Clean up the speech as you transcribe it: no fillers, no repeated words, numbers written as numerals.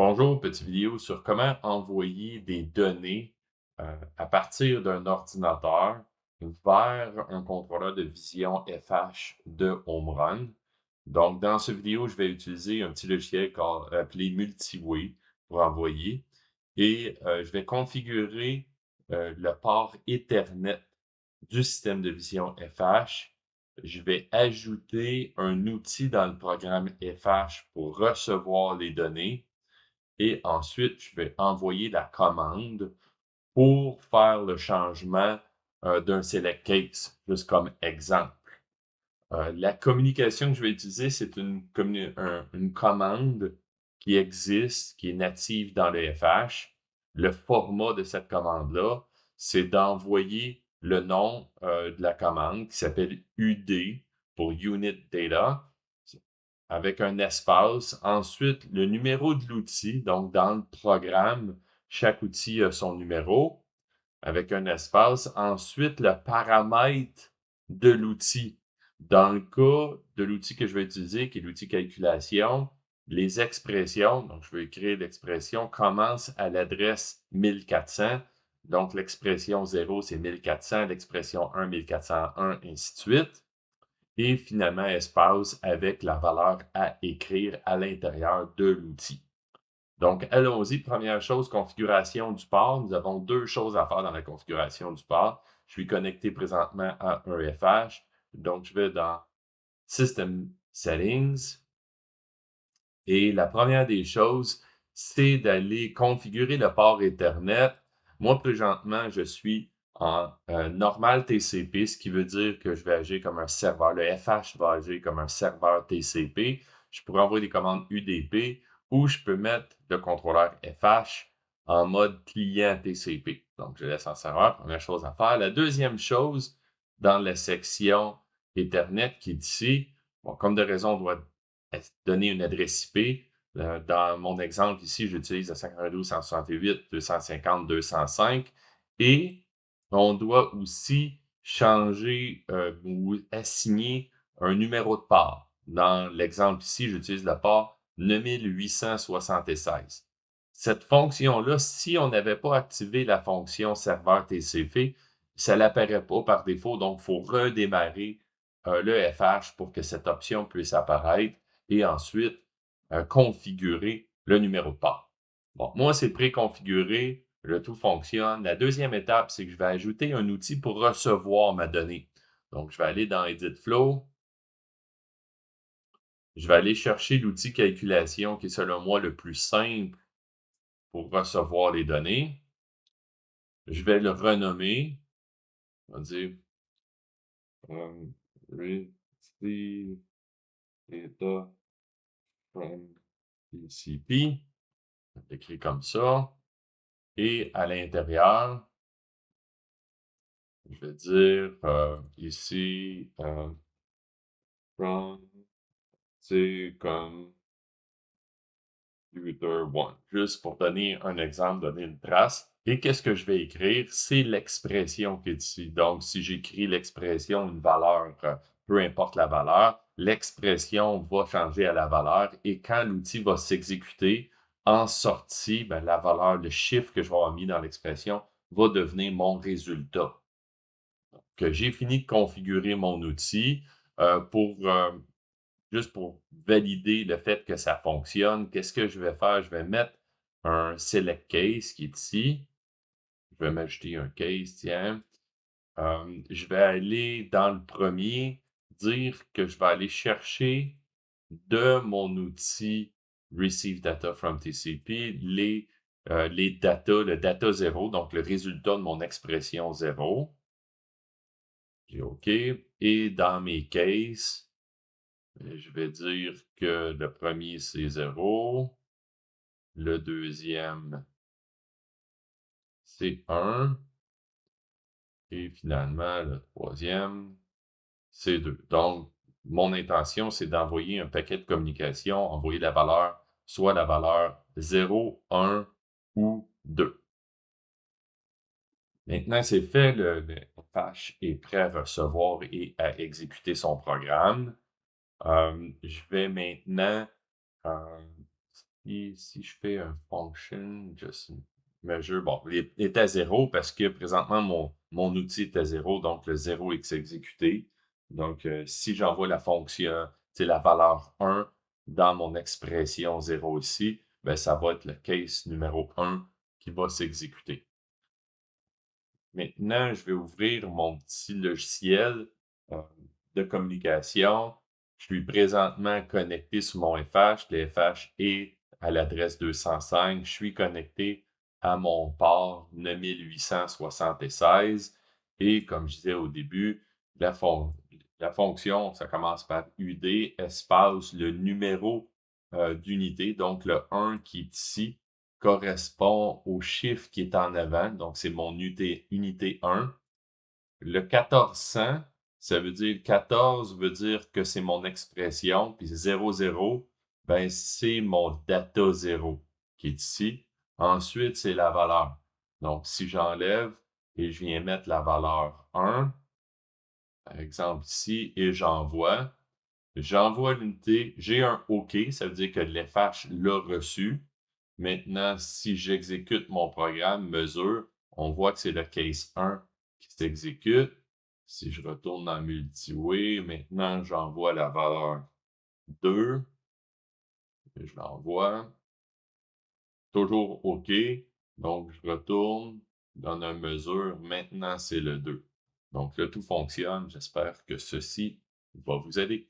Bonjour, petite vidéo sur comment envoyer des données à partir d'un ordinateur vers un contrôleur de vision FH de Home Run. Donc, dans cette vidéo, je vais utiliser un petit logiciel appelé Multiway pour envoyer et je vais configurer le port Ethernet du système de vision FH. Je vais ajouter un outil dans le programme FH pour recevoir les données et ensuite, je vais envoyer la commande pour faire le changement, d'un select case, juste comme exemple. La communication que je vais utiliser, c'est une commande qui existe, qui est native dans le FH. Le format de cette commande-là, c'est d'envoyer le nom, de la commande qui s'appelle UD pour Unit Data avec un espace. Ensuite, le numéro de l'outil. Donc, dans le programme, chaque outil a son numéro avec un espace. Ensuite, le paramètre de l'outil. Dans le cas de l'outil que je vais utiliser, qui est l'outil calculation, les expressions, donc je vais écrire l'expression, commence à l'adresse 1400. Donc, l'expression 0, c'est 1400, l'expression 1, 1401, ainsi de suite. Et finalement, espace avec la valeur à écrire à l'intérieur de l'outil. Donc, allons-y. Première chose, configuration du port. Nous avons deux choses à faire dans la configuration du port. Je suis connecté présentement à un FH. Donc, je vais dans System Settings. Et la première des choses, c'est d'aller configurer le port Ethernet. Moi, présentement, je suis en normal TCP, ce qui veut dire que je vais agir comme un serveur. Le FH va agir comme un serveur TCP. Je pourrais envoyer des commandes UDP ou je peux mettre le contrôleur FH en mode client TCP. Donc, je laisse en serveur, première chose à faire. La deuxième chose, dans la section Ethernet qui est ici, bon, comme de raison, on doit donner une adresse IP. Dans mon exemple ici, j'utilise le 192.168.250.205 et on doit aussi changer ou assigner un numéro de port. Dans l'exemple ici, j'utilise le port 9876. Cette fonction-là, si on n'avait pas activé la fonction serveur TCP, ça n'apparaît pas par défaut, donc il faut redémarrer le FH pour que cette option puisse apparaître et ensuite configurer le numéro de port. Bon, moi, c'est préconfiguré, le tout fonctionne. La deuxième étape, c'est que je vais ajouter un outil pour recevoir ma donnée. Donc, je vais aller dans Edit Flow. Je vais aller chercher l'outil calculation qui est selon moi le plus simple pour recevoir les données. Je vais le renommer. On va dire Receive Data from TCP. Écrit comme ça. Et à l'intérieur, je vais dire ici from, c'est comme user one, juste pour donner un exemple, donner une trace. Et qu'est-ce que je vais écrire? C'est l'expression qui est ici. Donc, si j'écris l'expression, une valeur, peu importe la valeur, l'expression va changer à la valeur et quand l'outil va s'exécuter, en sortie, ben, la valeur, le chiffre que je vais avoir mis dans l'expression va devenir mon résultat. Que j'ai fini de configurer mon outil juste pour valider le fait que ça fonctionne. Qu'est-ce que je vais faire? Je vais mettre un select case qui est ici. Je vais m'ajouter un case, tiens. Je vais aller dans le premier, dire que je vais aller chercher de mon outil Receive Data from TCP les data, le data 0, donc le résultat de mon expression 0. J'ai OK. Et dans mes cases, je vais dire que le premier, c'est 0. Le deuxième, c'est 1. Et finalement, le troisième, c'est 2. Donc, mon intention, c'est d'envoyer un paquet de communication, envoyer la valeur, soit la valeur 0, 1 ou 2. Maintenant, c'est fait, le FH est prêt à recevoir et à exécuter son programme. Je vais maintenant Puis si je fais un function, just measure, bon, il est à 0 parce que présentement mon outil est à 0, donc le 0 est exécuté. Donc, si j'envoie la fonction, c'est la valeur 1 dans mon expression 0 ici, ben, ça va être le case numéro 1 qui va s'exécuter. Maintenant, je vais ouvrir mon petit logiciel euh, de communication. Je suis présentement connecté sur mon FH. Le FH est à l'adresse 205. Je suis connecté à mon port 9876. Et comme je disais au début, la fonction, ça commence par UD, espace, le numéro d'unité, donc le 1 qui est ici correspond au chiffre qui est en avant, donc c'est mon unité 1. Le 1400, ça veut dire 14 veut dire que c'est mon expression, puis 00, ben c'est mon data 0 qui est ici. Ensuite, c'est la valeur. Donc, si j'enlève et je viens mettre la valeur 1, par exemple ici, et j'envoie l'unité, j'ai un OK, ça veut dire que l'FH l'a reçu. Maintenant, si j'exécute mon programme mesure, on voit que c'est le case 1 qui s'exécute. Si je retourne dans MultiWay, maintenant j'envoie la valeur 2, et je l'envoie. Toujours OK. Donc, je retourne, donne une mesure. Maintenant, c'est le 2. Donc là, tout fonctionne. J'espère que ceci va vous aider.